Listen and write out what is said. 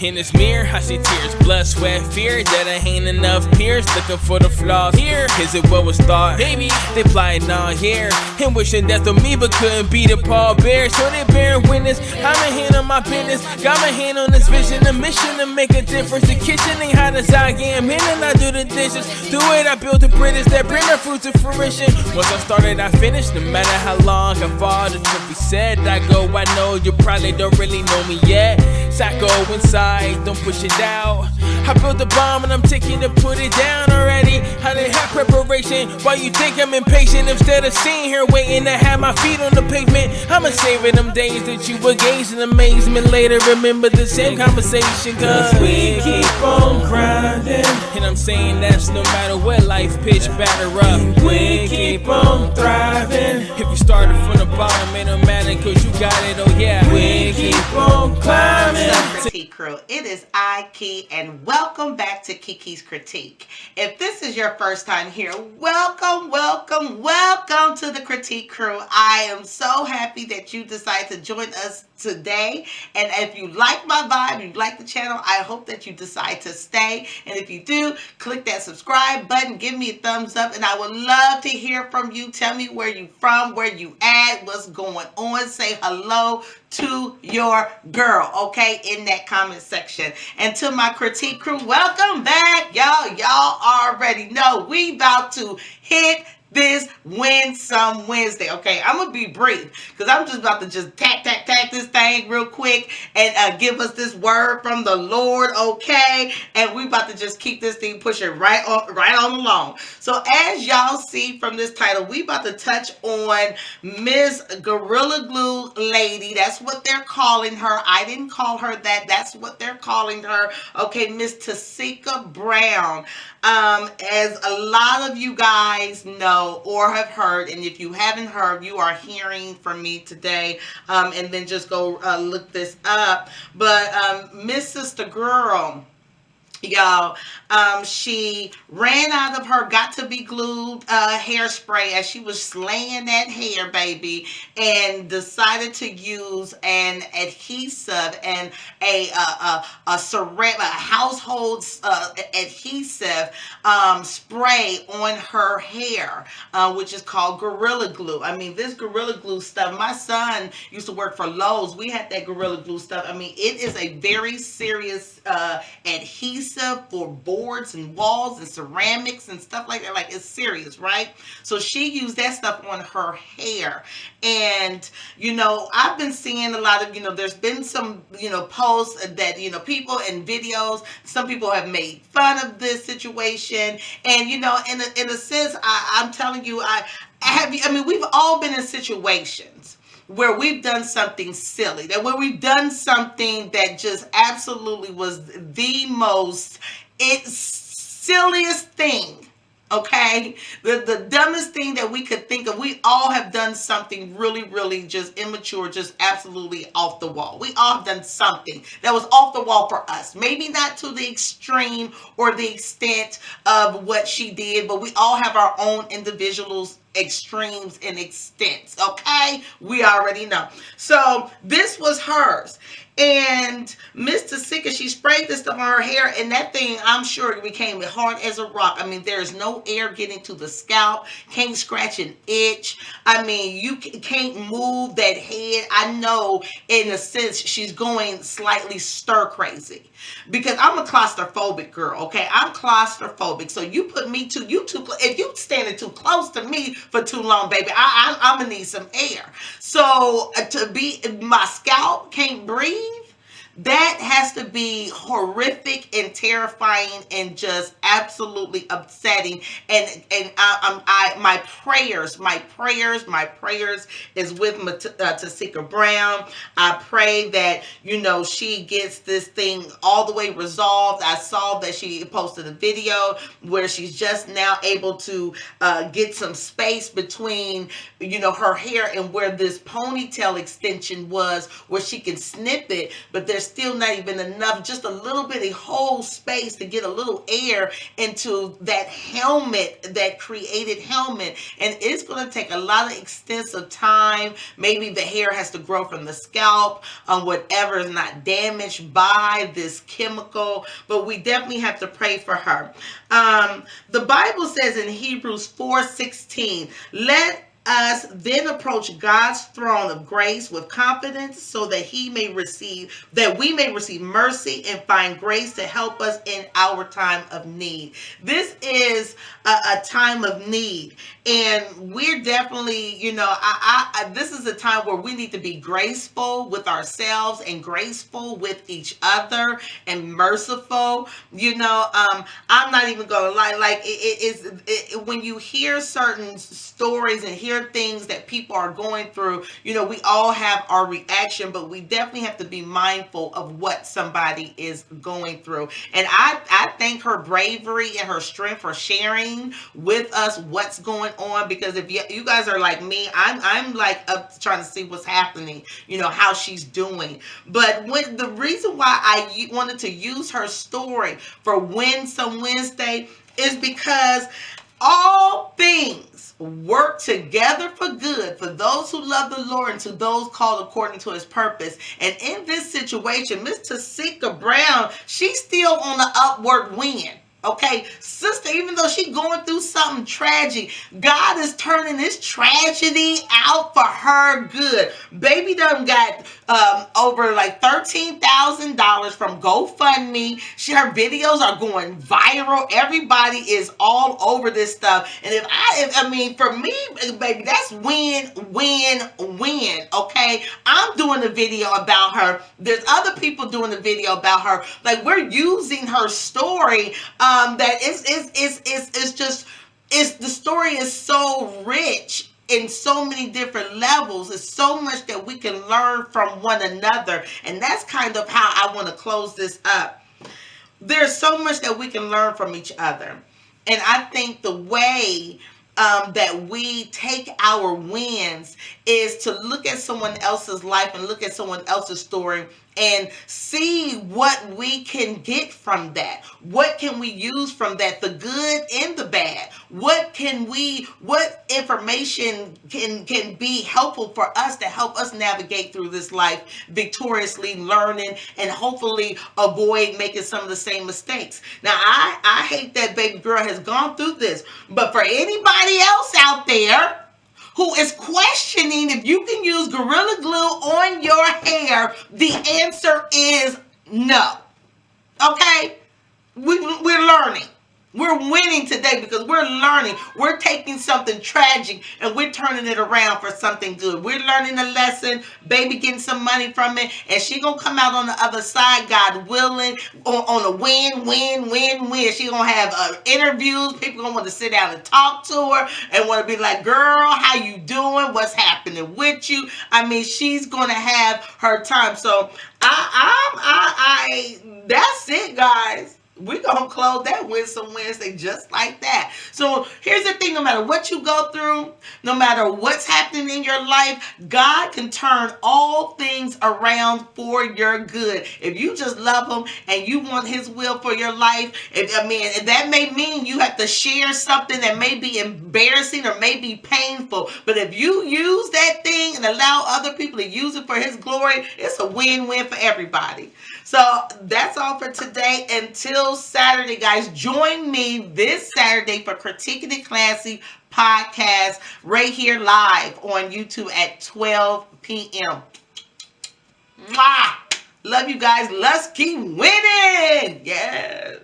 In this mirror, I see tears, blood, sweat, fear that I ain't enough peers looking for the flaws. Here, is it what was thought? Maybe they plotting on here and wishing death on me, but couldn't beat a Paul Bear. So they bear witness. I'm a hand on my business, got my hand on this vision, the mission to make a difference. The kitchen ain't hot as I am, and I do the dishes. Do it, I built a bridge that bring my fruit to fruition. Once I started, I finished. No matter how long I fall, the truth be said, I go. I know you probably don't really know me yet. So I go inside, don't push it out. I built the bomb and I'm taking to put it down already. I didn't have preparation. Why you think I'm impatient? Instead of sitting here waiting to have my feet on the pavement, I'ma saving them days that you were gazed in amazement. Later remember the same conversation, cause we keep on grinding. And I'm saying that's no matter what life pitch batter up. We keep on thriving. If you started from the bottom, it don't matter cause you got it, oh yeah. We keep on climbing. Critique Crew, it is I, Key, and welcome back to Kiki's Critique. If this is your first time here, welcome, welcome, welcome to the Critique Crew. I am so happy that you decided to join us today. And if you like my vibe, you like the channel, I hope that you decide to stay. And if you do, click that subscribe button, give me a thumbs up, and I would love to hear from you. Tell me where you from, where you at, what's going on. Say hello to your girl, okay, in that comment section. And to my Critique Crew, welcome back, y'all. Y'all already know we about to hit this Win Some Wednesday. Okay, I'm gonna be brief because I'm just about to just tack this thing real quick and give us this word from the Lord, okay? And we about to just keep this thing pushing right on along. So as y'all see from this title, we about to touch on Miss Gorilla Glue Lady. That's what they're calling her. I didn't call her that. That's what they're calling her. Okay, Miss Tessica Brown. As a lot of you guys know or have heard, and if you haven't heard, you are hearing from me today, and then just go look this up. But Miss Sister Girl, y'all, she ran out of her got to be glued hairspray as she was slaying that hair, baby, and decided to use an adhesive and a household adhesive spray on her hair, which is called Gorilla Glue. I mean, this Gorilla Glue stuff, my son used to work for Lowe's. We had that Gorilla Glue stuff. I mean, it is a very serious adhesive for boards and walls and ceramics and stuff like that. Like, it's serious, right? So she used that stuff on her hair. And, you know, I've been seeing a lot of, you know, there's been some, you know, posts that, you know, people and videos, some people have made fun of this situation. And, you know, in a sense, I'm telling you, I mean, we've all been in situations where we've done something silly, where we've done something that just absolutely was the most silliest thing, okay? The dumbest thing that we could think of. We all have done something really, really just immature, just absolutely off the wall. We all have done something that was off the wall for us. Maybe not to the extreme or the extent of what she did, but we all have our own individuals, extremes and extents, okay? We already know. So this was hers. And Miss Tessica, she sprayed this stuff on her hair, and that thing, I'm sure, it became hard as a rock. I mean, there's no air getting to the scalp, can't scratch an itch. I mean, you can't move that head. I know, in a sense, she's going slightly stir crazy. Because I'm a claustrophobic girl, okay? I'm claustrophobic. So you put me if you standing too close to me for too long, baby, I'm gonna need some air. So my scalp can't breathe. That has to be horrific and terrifying and just absolutely upsetting. And my prayers is with Tessica Brown. I pray that, you know, she gets this thing all the way resolved. I saw that she posted a video where she's just now able to get some space between, you know, her hair and where this ponytail extension was, where she can snip it, but there's there's still not even enough, just a little bitty hole space to get a little air into that helmet, that created helmet. And it's going to take a lot of extensive time. Maybe the hair has to grow from the scalp, whatever is not damaged by this chemical. But we definitely have to pray for her. The Bible says in Hebrews 4:16, let us then approach God's throne of grace with confidence so that we may receive mercy and find grace to help us in our time of need. This is a time of need, and we're definitely, this is a time where we need to be graceful with ourselves and graceful with each other and merciful. I'm not even gonna lie, like when you hear certain stories and hear things that people are going through, we all have our reaction, but we definitely have to be mindful of what somebody is going through. And I thank her bravery and her strength for sharing with us what's going on, because if you guys are like me, I'm like up trying to see what's happening, how she's doing. But the reason why I wanted to use her story for Win Some Wednesday is because all things work together for good for those who love the Lord and to those called according to his purpose. And in this situation, Miss Tessica Brown, she's still on the upward wind. Okay, sister, even though she's going through something tragic, God is turning this tragedy out for her good. Baby done got over like $13,000 from GoFundMe. Her videos are going viral. Everybody is all over this stuff. And for me, baby, that's win, win, win. Okay, I'm doing a video about her. There's other people doing a video about her. Like, we're using her story. That the story is so rich in so many different levels. It's so much that we can learn from one another, and that's kind of how I want to close this up. There's so much that we can learn from each other, and I think the way that we take our wins is to look at someone else's life and look at someone else's story and see what we can get from that. What can we use from that, the good and the bad? What information can be helpful for us to help us navigate through this life victoriously, learning, and hopefully avoid making some of the same mistakes. Now, I hate that baby girl has gone through this, but for anybody else out there who is questioning if you can use Gorilla Glue on your hair, the answer is no. Okay? We're learning. We're winning today because we're learning. We're taking something tragic and we're turning it around for something good. We're learning a lesson, baby getting some money from it, and she gonna come out on the other side, God willing, on a win, win, win, win. She gonna have interviews. People gonna want to sit down and talk to her and want to be like, girl, how you doing? What's happening with you? She's gonna have her time. So that's it, guys. We're going to close that Win Some Wednesday just like that. So here's the thing. No matter what you go through, no matter what's happening in your life, God can turn all things around for your good. If you just love him and you want his will for your life, that may mean you have to share something that may be embarrassing or may be painful. But if you use that thing and allow other people to use it for his glory, it's a win-win for everybody. So that's all for today. Until Saturday, guys, join me this Saturday for Critiquing It Classy podcast right here live on YouTube at 12 p.m. Mwah! Love you guys. Let's keep winning. Yes.